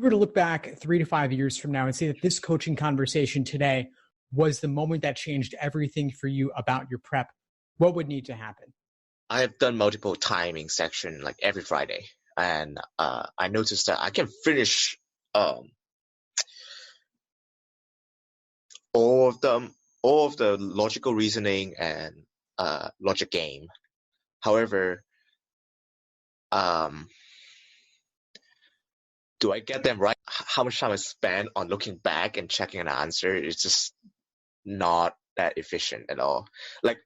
were to look back 3 to 5 years from now and say that this coaching conversation today was the moment that changed everything for you about your prep, what would need to happen? I have done multiple timing section like every Friday, and I noticed that I can finish all of them, all of the logical reasoning and logic game. However, do I get them right? How much time I spend on looking back and checking an answer is just not that efficient at all. Like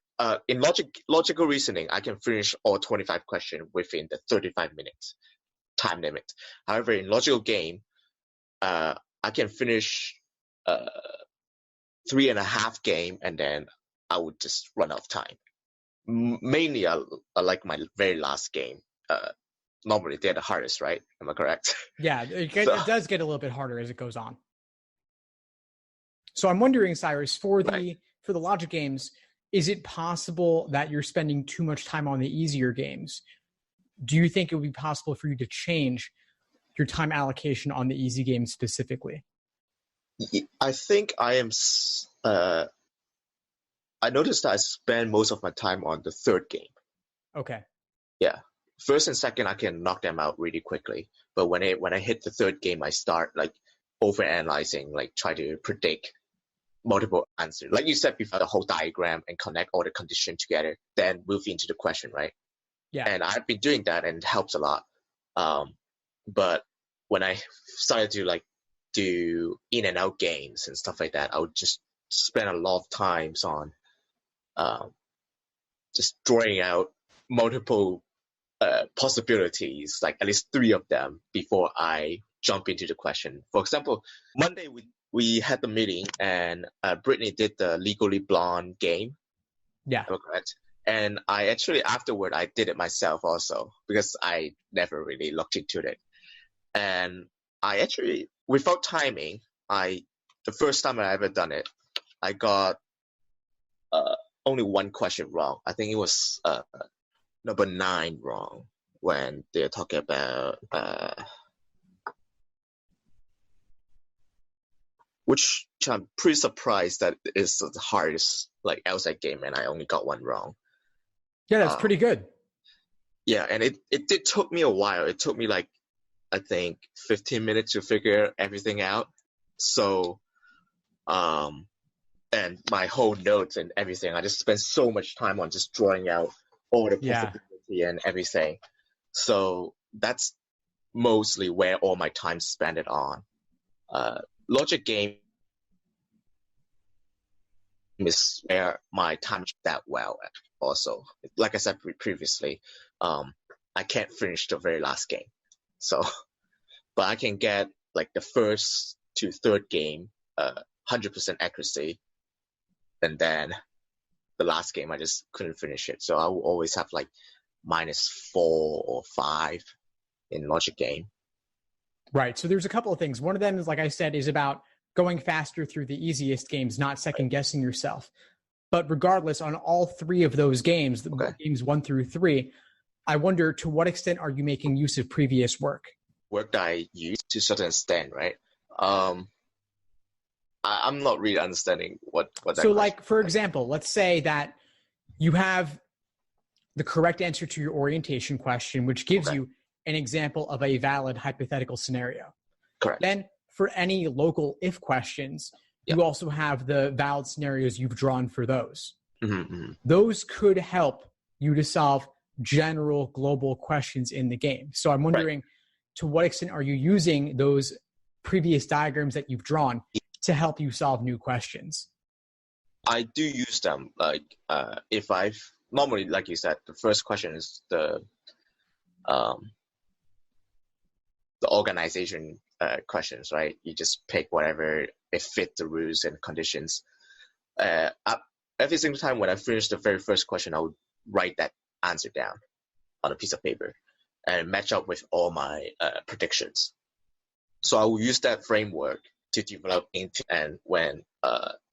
in logical reasoning, I can finish all 25 questions within the 35 minutes time limit. However, in logical game, I can finish 3.5 game and then I would just run out of time. Mainly, I like my very last game. Normally, they're the hardest, right? Am I correct? Yeah, it does get a little bit harder as it goes on. So I'm wondering, Cyrus, for the logic games, is it possible that you're spending too much time on the easier games? Do you think it would be possible for you to change your time allocation on the easy games specifically? I think I am. I noticed that I spend most of my time on the third game. Okay. Yeah. First and second, I can knock them out really quickly. But when I hit the third game, I start like overanalyzing, like try to predict multiple answers. Like you said before, the whole diagram and connect all the conditions together, then move into the question, right? Yeah. And I've been doing that and it helps a lot. But when I started to like do in and out games and stuff like that, I would just spend a lot of times on just drawing out multiple possibilities, like at least 3 of them before I jump into the question. For example, Monday we had the meeting and Brittany did the Legally Blonde game. Yeah. Correct. And I actually afterward I did it myself also because I never really looked into it. And I actually, without timing, the first time I ever done it, I got only one question wrong. I think it was number 9 wrong when they're talking about which I'm pretty surprised that is the hardest like LSAT game, and I only got one wrong. Yeah, that's pretty good. Yeah, and it took me a while. It took me like I think 15 minutes to figure everything out. So, and my whole notes and everything, I just spent so much time on just drawing out all the possibility and everything. So that's mostly where all my time spent it on. Logic game is where my time is that well at also. Like I said previously, I can't finish the very last game. So, but I can get like the first to third game, 100% accuracy. And then the last game, I just couldn't finish it. So I will always have like -4 or 5 in logic game. Right. So there's a couple of things. One of them is, like I said, is about going faster through the easiest games, not second guessing yourself. But regardless, on all 3 of those games, games 1 through 3, I wonder, to what extent are you making use of previous work? Work that I use to a certain extent, right? I'm not really understanding what that. So, like, for example, let's say that you have the correct answer to your orientation question, which gives you an example of a valid hypothetical scenario. Correct. Then for any local if questions, you also have the valid scenarios you've drawn for those. Mm-hmm. Those could help you to solve general global questions in the game. So I'm wondering, to what extent are you using those previous diagrams that you've drawn to help you solve new questions? I do use them. Like if I've normally, like you said, the first question is the organization questions, right? You just pick whatever it fit the rules and conditions. Every single time when I finish the very first question, I would write that answer down on a piece of paper and match up with all my predictions. So I will use that framework to develop into, and when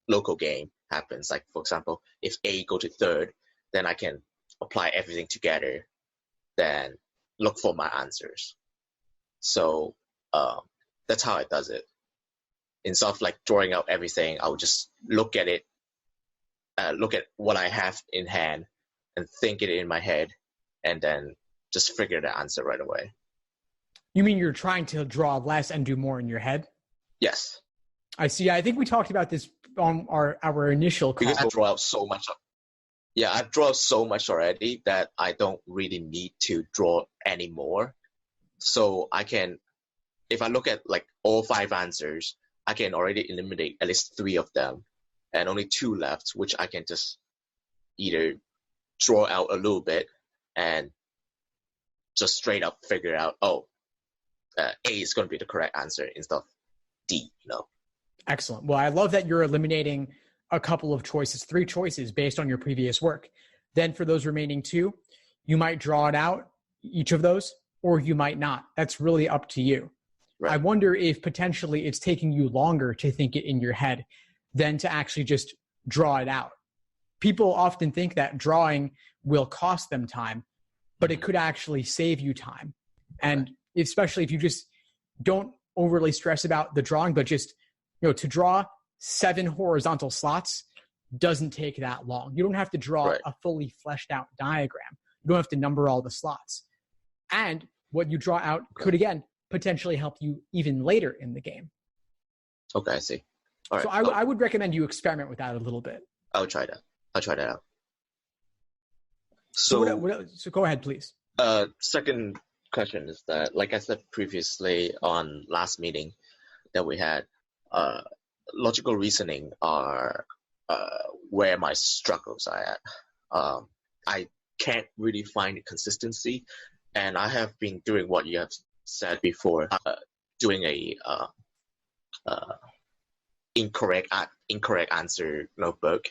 local game happens, like for example, if A go to third, then I can apply everything together, then look for my answers. So that's how I does it. Instead of like drawing out everything, I would just look at it, look at what I have in hand and think it in my head, and then just figure the answer right away. You mean you're trying to draw less and do more in your head? Yes. I see. I think we talked about this on our initial call. Because I draw out so much. Yeah, I draw so much already that I don't really need to draw anymore. So I can, if I look at like all 5 answers, I can already eliminate at least 3 of them and only 2 left, which I can just either draw out a little bit and just straight up figure out, A is going to be the correct answer instead of D, Excellent. Well, I love that you're eliminating a couple of choices, 3 choices based on your previous work. Then for those remaining 2, you might draw it out, each of those, or you might not. That's really up to you. Right. I wonder if potentially it's taking you longer to think it in your head than to actually just draw it out. People often think that drawing will cost them time, but it could actually save you time. And especially if you just don't overly stress about the drawing, but just, to draw 7 horizontal slots doesn't take that long. You don't have to draw a fully fleshed out diagram. You don't have to number all the slots. And what you draw out could, again, potentially help you even later in the game. Okay, I see. All right. So I would recommend you experiment with that a little bit. I'll try that. I'll try that out. So go ahead, please. Second question is that, like I said previously on last meeting that we had, logical reasoning are where my struggles are at. I can't really find consistency, and I have been doing what you have said before, doing a incorrect answer notebook.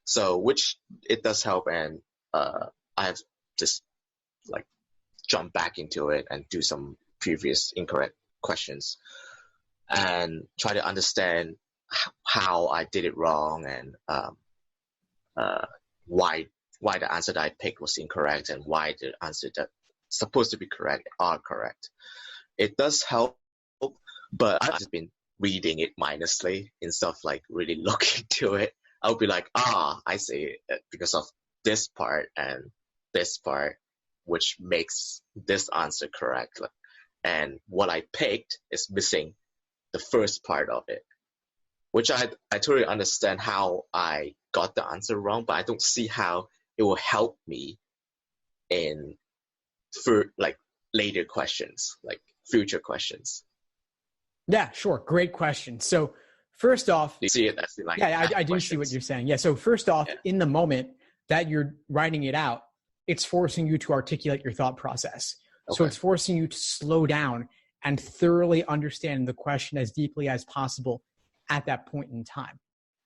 So which it does help, and I have just like jump back into it and do some previous incorrect questions and try to understand how I did it wrong and why the answer that I picked was incorrect and why the answer that's supposed to be correct are correct. It does help, but I've just been reading it mindlessly instead of like really looking to it. I'll be like, I see it because of this part and this part, which makes this answer correct. And what I picked is missing the first part of it, which I totally understand how I got the answer wrong, but I don't see how it will help me for like later questions, like future questions. Yeah, sure. Great question. So first off, you see it? That's like I do see what you're saying. Yeah. So first off, in the moment that you're writing it out, it's forcing you to articulate your thought process. Okay. So it's forcing you to slow down and thoroughly understand the question as deeply as possible at that point in time.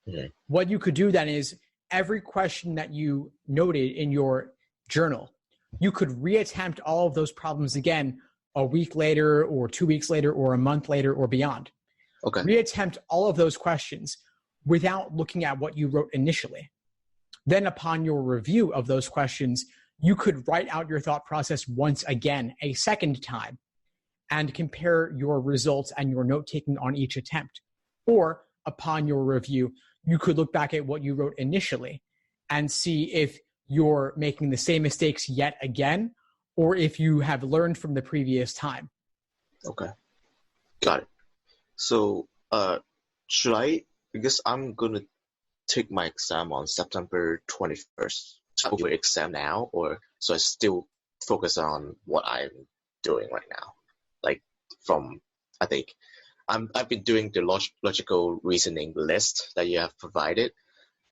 Mm-hmm. What you could do then is every question that you noted in your journal, you could reattempt all of those problems again a week later or 2 weeks later or a month later or beyond. Okay. Reattempt all of those questions without looking at what you wrote initially. Then upon your review of those questions, you could write out your thought process once again, a second time, and compare your results and your note-taking on each attempt. Or upon your review, you could look back at what you wrote initially and see if you're making the same mistakes yet again, or if you have learned from the previous time. Okay. Got it. So, should I, because I'm going to take my exam on September 21st, should I do exam now, or so I still focus on what I'm doing right now? Like I think I've been doing the logical reasoning list that you have provided,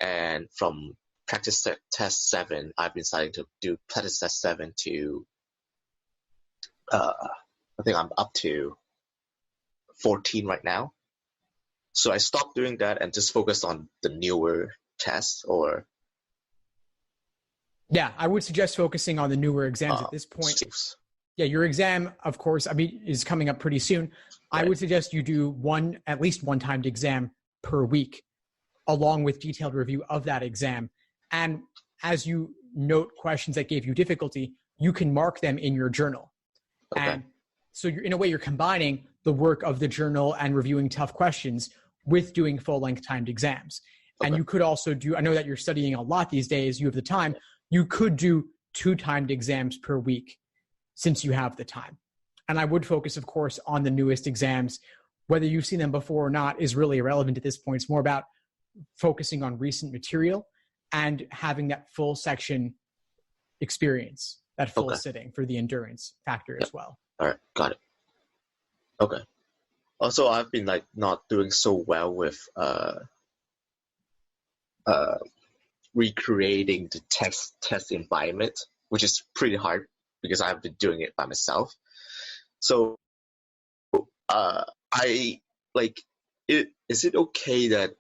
and from practice test 7, I've been starting to do practice test 7 to, I think I'm up to 14 right now. So I stopped doing that and just focus on the newer tests, or? Yeah, I would suggest focusing on the newer exams at this point. Yeah, your exam, of course, is coming up pretty soon. Right. I would suggest you do at least one timed exam per week, along with detailed review of that exam. And as you note questions that gave you difficulty, you can mark them in your journal. Okay. And So in a way, you're combining the work of the journal and reviewing tough questions with doing full-length timed exams. And you could also do, I know that you're studying a lot these days, you have the time, you could do 2 timed exams per week since you have the time. And I would focus, of course, on the newest exams. Whether you've seen them before or not is really irrelevant at this point. It's more about focusing on recent material and having that full section experience, that full sitting for the endurance factor as well. All right, got it. Okay. Also, I've been not doing so well with recreating the test environment, which is pretty hard because I've been doing it by myself. So, is it okay that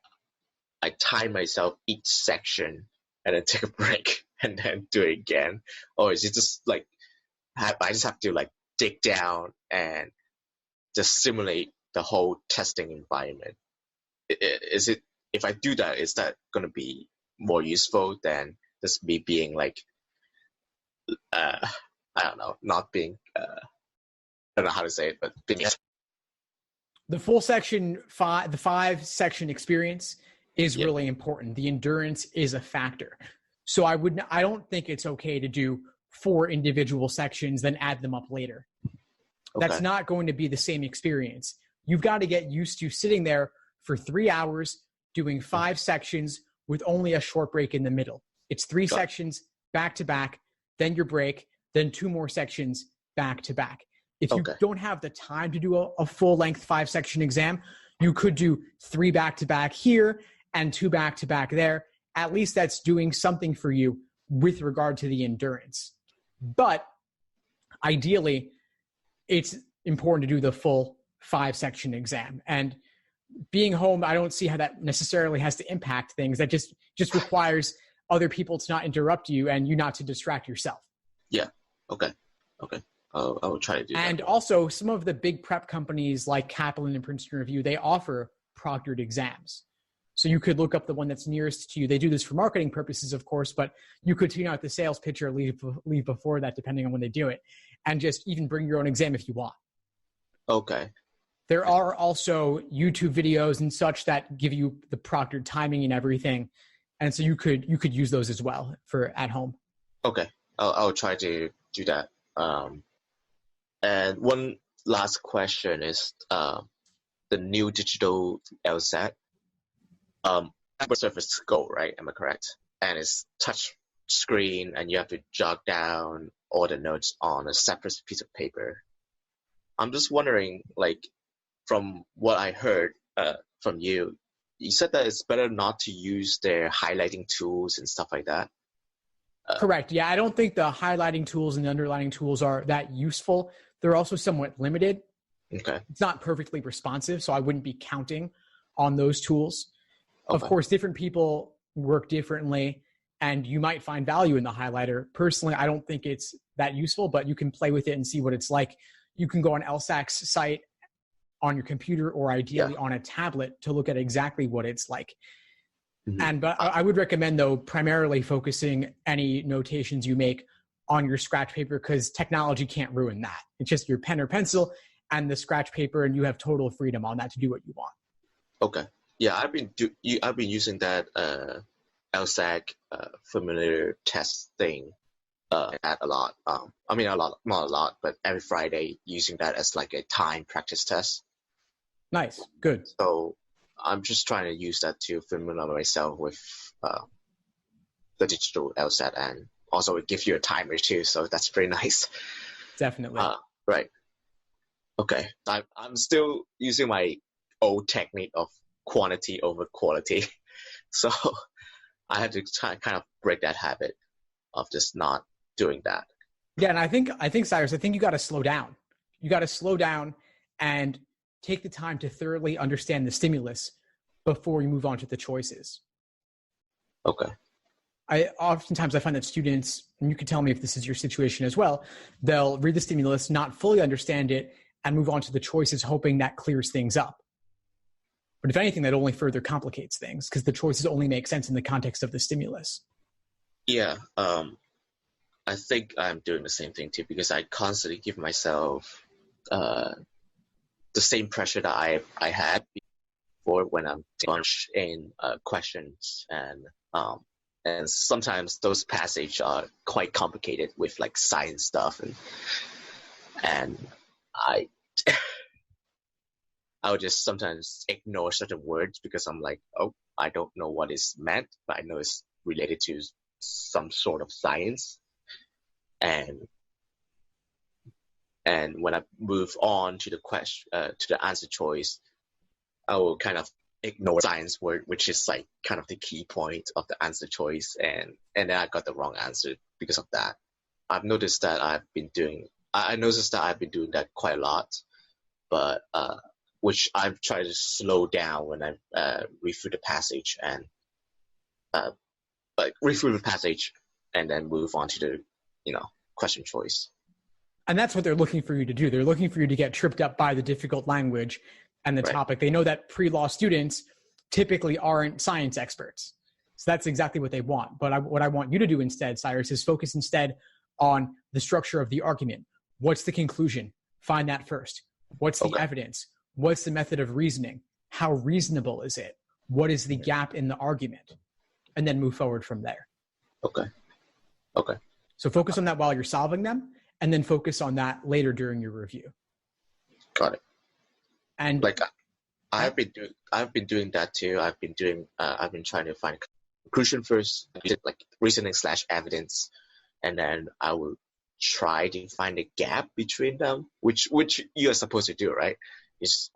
I time myself each section and then take a break and then do it again, or is it just I just have to dig down and just simulate the whole testing environment? Is it, if I do that, is that going to be more useful than just me being I don't know, not being I don't know how to say it, but being the full section the 5-section experience is really important. The endurance is a factor. So I don't think it's okay to do 4 individual sections, then add them up later. That's not going to be the same experience. You've got to get used to sitting there for 3 hours, doing 5 sections with only a short break in the middle. It's 3 sections back to back, then your break, then 2 more sections back to back. If you don't have the time to do a full-length 5-section exam, you could do 3 back-to-back here and 2 back-to-back there. At least that's doing something for you with regard to the endurance. But ideally, it's important to do the full 5-section exam. And being home, I don't see how that necessarily has to impact things. That just requires other people to not interrupt you and you not to distract yourself. Yeah. Okay. I will try to do that. And also, some of the big prep companies like Kaplan and Princeton Review, they offer proctored exams. So you could look up the one that's nearest to you. They do this for marketing purposes, of course, but you could tune out the sales pitch or leave before that, depending on when they do it, and just even bring your own exam if you want. Okay. There are also YouTube videos and such that give you the proctored timing and everything. And so you could use those as well for at home. Okay. I'll try to do that. And one last question is the new digital LSAT. Surface Go, right? Am I correct? And it's touch screen, and you have to jot down all the notes on a separate piece of paper. I'm just wondering, from what I heard from you said that it's better not to use their highlighting tools and stuff like that. Correct. Yeah, I don't think the highlighting tools and the underlining tools are that useful. They're also somewhat limited. Okay. It's not perfectly responsive, so I wouldn't be counting on those tools. Okay. Of course, different people work differently, and you might find value in the highlighter. Personally, I don't think it's that useful, but you can play with it and see what it's like. You can go on LSAC's site on your computer or ideally on a tablet to look at exactly what it's like. Mm-hmm. But I would recommend, though, primarily focusing any notations you make on your scratch paper, because technology can't ruin that. It's just your pen or pencil and the scratch paper, and you have total freedom on that to do what you want. Okay. Yeah, I've been using that LSAC familiar test thing at a lot. I mean, not a lot, but every Friday using that as a time practice test. Nice. Good. So I'm just trying to use that to familiarize myself with the digital LSAT, and also it gives you a timer too, so that's pretty nice. Definitely. Right. Okay. I'm still using my old technique of quantity over quality, so I had to kind of break that habit of just not doing that. Yeah, and I think Cyrus, you got to slow down. You got to slow down and take the time to thoroughly understand the stimulus before you move on to the choices. Okay. Oftentimes I find that students, and you can tell me if this is your situation as well, they'll read the stimulus, not fully understand it, and move on to the choices, hoping that clears things up. But if anything, that only further complicates things, because the choices only make sense in the context of the stimulus. Yeah, I think I'm doing the same thing too, because I constantly give myself uh, the same pressure that I had before when I'm bunch in questions, and sometimes those passages are quite complicated with like science stuff, and I I would just sometimes ignore certain words because I'm like, oh, I don't know what is meant, but I know it's related to some sort of science. And when I move on to the question, to the answer choice, I will kind of ignore science word, which is like kind of the key point of the answer choice, and then I got the wrong answer because of that. I've noticed that I noticed that I've been doing that quite a lot, but which I've tried to slow down when I read through the passage and read through the passage and then move on to the question choice. And that's what they're looking for you to do. They're looking for you to get tripped up by the difficult language and the topic. They know that pre-law students typically aren't science experts. So that's exactly what they want. But what I want you to do instead, Cyrus, is focus instead on the structure of the argument. What's the conclusion? Find that first. What's the evidence? What's the method of reasoning? How reasonable is it? What is the gap in the argument? And then move forward from there. Okay. So focus on that while you're solving them, and then focus on that later during your review. Got it. And like I've been doing that too. I've been trying to find a conclusion first, like reasoning / evidence, and then I will try to find a gap between them, which you are supposed to do, right? Is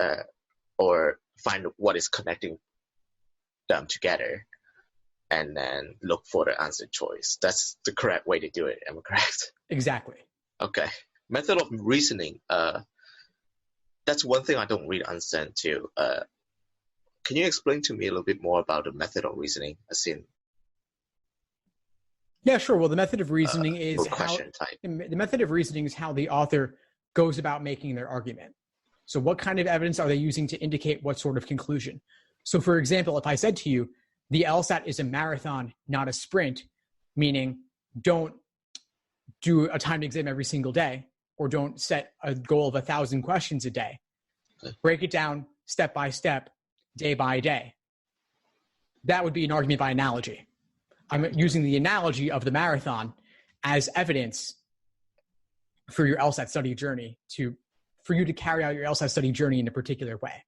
or find what is connecting them together, and then look for the answer choice. That's the correct way to do it. Am I correct? Exactly. Okay. Method of reasoning. That's one thing I don't really understand too. Can you explain to me a little bit more about the method of reasoning? Yeah, sure. Well, the method of reasoning is the method of reasoning is how the author goes about making their argument. So what kind of evidence are they using to indicate what sort of conclusion? So for example, if I said to you, the LSAT is a marathon, not a sprint, meaning don't do a timed exam every single day, or don't set a goal of 1,000 questions a day. Break it down step by step, day by day. That would be an argument by analogy. I'm using the analogy of the marathon as evidence for your LSAT study journey for you to carry out your LSAT study journey in a particular way.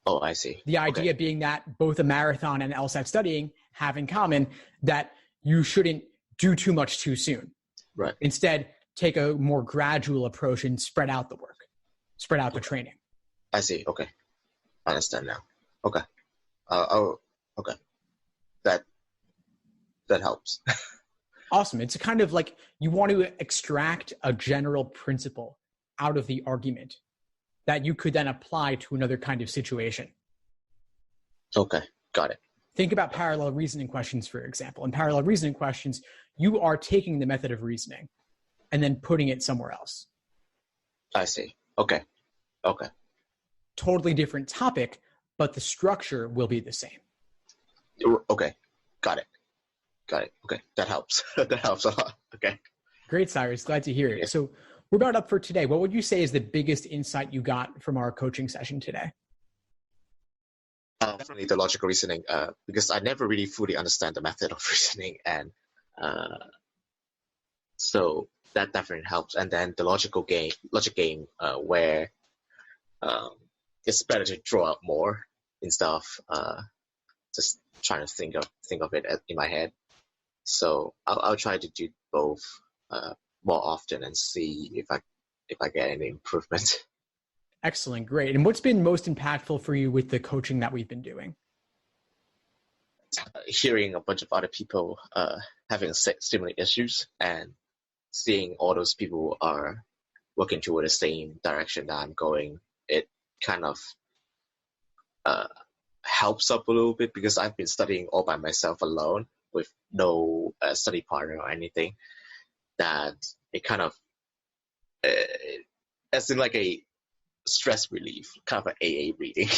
Oh, I see. The idea being that both a marathon and LSAT studying have in common that you shouldn't do too much too soon. Right. Instead, take a more gradual approach and spread out the work, spread out the training. I see. Okay. I understand now. Okay. Okay. That helps. Awesome. It's kind of like you want to extract a general principle out of the argument that you could then apply to another kind of situation. Okay. Got it. Think about parallel reasoning questions, for example. In parallel reasoning questions, you are taking the method of reasoning and then putting it somewhere else. I see. Okay. Totally different topic, but the structure will be the same. Okay. Got it. Okay. That helps. That helps a lot. Okay. Great, Cyrus. Glad to hear it. So we're about up for today. What would you say is the biggest insight you got from our coaching session today? Definitely the logical reasoning, because I never really fully understand the method of reasoning, and so that definitely helps. And then the logic game, where it's better to draw out more instead of just trying to think of it in my head. So I'll try to do both more often and see if I get any improvement. Excellent. Great. And what's been most impactful for you with the coaching that we've been doing? Hearing a bunch of other people having similar issues and seeing all those people are working toward the same direction that I'm going, it kind of helps up a little bit, because I've been studying all by myself alone with no study partner or anything. That it kind of, as in like a stress relief, kind of an AA reading,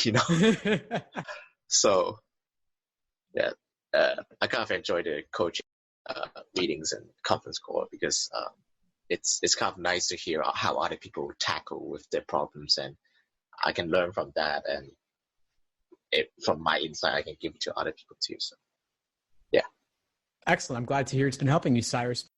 So, yeah, I kind of enjoy the coaching meetings and conference call, because it's kind of nice to hear how other people tackle with their problems, and I can learn from that, and from my insight, I can give to other people too. So, yeah. Excellent. I'm glad to hear it's been helping you, Cyrus.